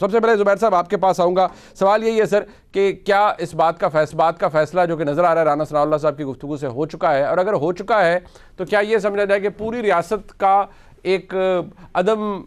सबसे पहले जुबैर साहब आपके पास आऊँगा। सवाल यही है सर कि क्या इस बात का फैसला जो कि नज़र आ रहा है राना सनाउल्लाह साहब की गुफ्तगू से हो चुका है, और अगर हो चुका है तो क्या ये समझा जाए कि पूरी रियासत का एक अदम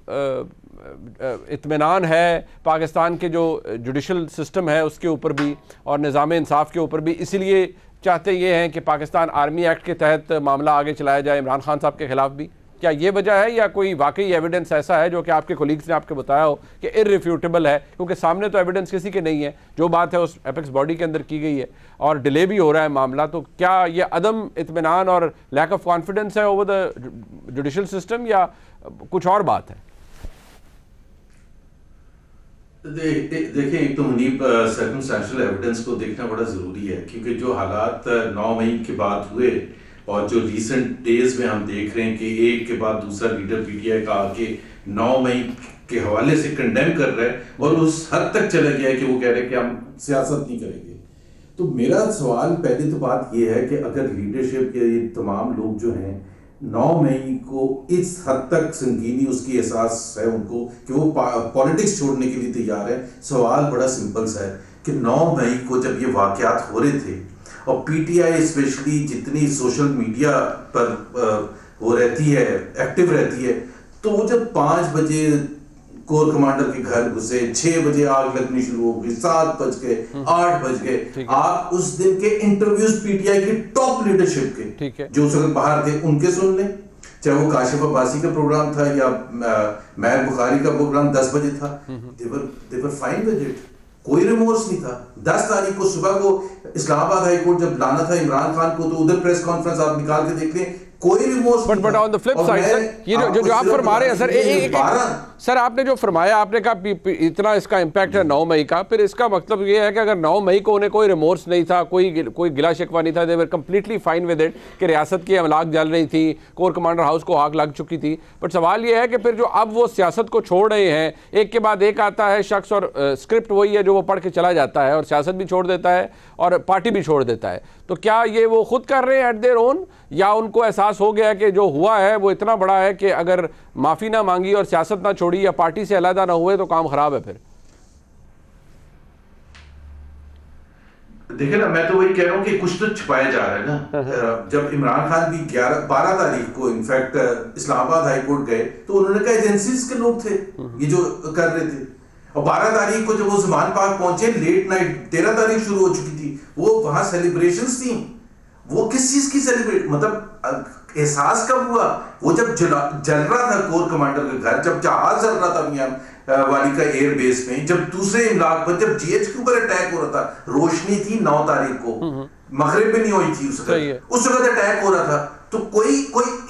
इत्मीनान है पाकिस्तान के जो जुडिशल सिस्टम है उसके ऊपर भी और निज़ाम इंसाफ के ऊपर भी, इसीलिए चाहते ये हैं कि पाकिस्तान आर्मी एक्ट के तहत मामला आगे चलाया जाए इमरान खान साहब के खिलाफ भी? क्या ये वजह है या कोई वाकई एविडेंस ऐसा है जो कि आपके कोलीग्स ने आपको बताया हो कि इररिफ्यूटेबल है? क्योंकि सामने तो एविडेंस किसी के नहीं है, जो बात है उस एपेक्स बॉडी के अंदर की गई है और डिले भी हो रहा है मामला। तो क्या ये अदम इत्मीनान और लैक ऑफ कॉन्फिडेंस है ओवर द जुडिशल सिस्टम या कुछ और बात है? देखिए, एक तो मुनीब सर्कमस्टेंशियल एविडेंस को देखना बड़ा ज़रूरी है, क्योंकि जो हालात 9 मई के बाद हुए और जो रीसेंट डेज में हम देख रहे हैं कि एक के बाद दूसरा लीडर पीटीआई का आके 9 मई के हवाले से कंडेम कर रहा है और उस हद तक चला गया है कि वो कह रहे हैं कि हम सियासत नहीं करेंगे। तो मेरा सवाल, पहली तो बात ये है कि अगर लीडरशिप के ये तमाम लोग जो हैं 9 मई को इस हद तक संगीनी उसकी एहसास है उनको कि वो पॉलिटिक्स छोड़ने के लिए तैयार है, सवाल बड़ा सिंपल सा है कि 9 मई को जब ये वाकयात हो रहे थे और पीटीआई स्पेशली जितनी सोशल मीडिया पर वो रहती है, एक्टिव रहती है, तो वो जब 5 बजे कोर कमांडर के घर घुसे, 6 बजे आग लगनी शुरू हो गई, 7 बज गए, 8 बज गए, आप उस दिन के इंटरव्यूज पीटीआई की टॉप लीडरशिप के जो उस वक्त बाहर थे उनके सुन लें, चाहे वो काशिफ अब्बासी का प्रोग्राम था या महर बुखारी का प्रोग्राम 10 बजे था, देवर फाइन विद इट, कोई रिमोर्स नहीं था। 10 तारीख को सुबह को इस्लामाबाद हाई कोर्ट जब लाना था इमरान खान को, तो उधर प्रेस कॉन्फ्रेंस आप निकाल के देख लें, कोई remorse. But on the flip side sir, ये जो आप फरमा रहे हैं सर, सर आपने जो फरमाया, आपने कहा इतना इसका इम्पैक्ट है 9 मई का, फिर इसका मतलब ये है कि अगर 9 मई को उन्हें कोई रिमोर्स नहीं था, कोई गिला शिकवा नहीं था, they were completely fine with it कि रियासत की अमलाक जल रही थी, कोर कमांडर हाउस को आग लग चुकी थी। बट सवाल ये है कि फिर जो अब वो सियासत को छोड़ रहे हैं, एक के बाद एक आता है शख्स और स्क्रिप्ट वही है जो वो पढ़ के चला जाता है और सियासत भी छोड़ देता है और पार्टी भी छोड़ देता है, तो क्या ये वो खुद कर रहे हैं एट देयर ओन, या उनको एहसास हो गया कि जो हुआ है वो इतना बड़ा है कि अगर माफ़ी ना मांगी और सियासत ना छोड़ी या पार्टी से अलहदा ना हुए तो काम खराब है? फिर देखिए ना, मैं तो वही कह रहा हूँ कि कुछ तो छुपाया जा रहा है ना। जब इमरान खान भी 12 तारीख को इनफैक्ट इस्लामाबाद हाई कोर्ट गए तो उन्होंने कहा एजेंसीज के लोग थे ये जो कर रहे थे, और 12 तारीख को जब वो ज़मान पार्क पहुंचे लेट नाइट 13 तारीख शुरू हो चुकी थी, वो वहां सेलिब्रेशंस थी। वो किस चीज की सेलिब्रेट, मतलब एहसास कब हुआ? वो जब जल रहा था कोर कमांडर का घर, जब जहाज जल रहा था मियां वाली का एयर बेस में, जब दूसरे इमलाक पर जब जीएच के ऊपर अटैक हो रहा था, रोशनी थी 9 तारीख को, मगरिब भी नहीं हुई थी उस वक्त अटैक हो रहा था, तो कोई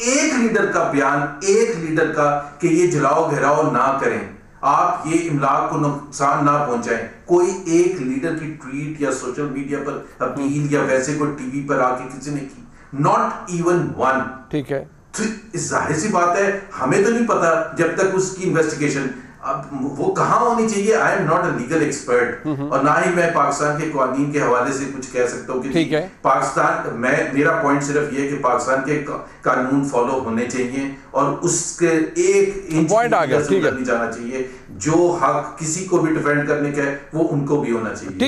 एक लीडर का बयान, एक लीडर का कि ये जलाओ घेराव ना करें, आप ये इमलाक को नुकसान ना पहुंचाएं, कोई एक लीडर की ट्वीट या सोशल मीडिया पर अपील या वैसे कोई टीवी पर आके किसी ने की? Not even one. ठीक है, तो जाहिर सी बात है, हमें तो नहीं पता जब तक उसकी इन्वेस्टिगेशन अब वो कहाँ होनी चाहिए। I am not a legal expert और ना ही मैं पाकिस्तान के कानून के हवाले से कुछ कह सकता हूँ कि पाकिस्तान, मेरा पॉइंट सिर्फ ये है कि पाकिस्तान के कानून फॉलो होने चाहिए और उसके एक इंच नहीं जाना चाहिए। जो हक किसी को भी डिफेंड करने का है वो उनको भी होना चाहिए।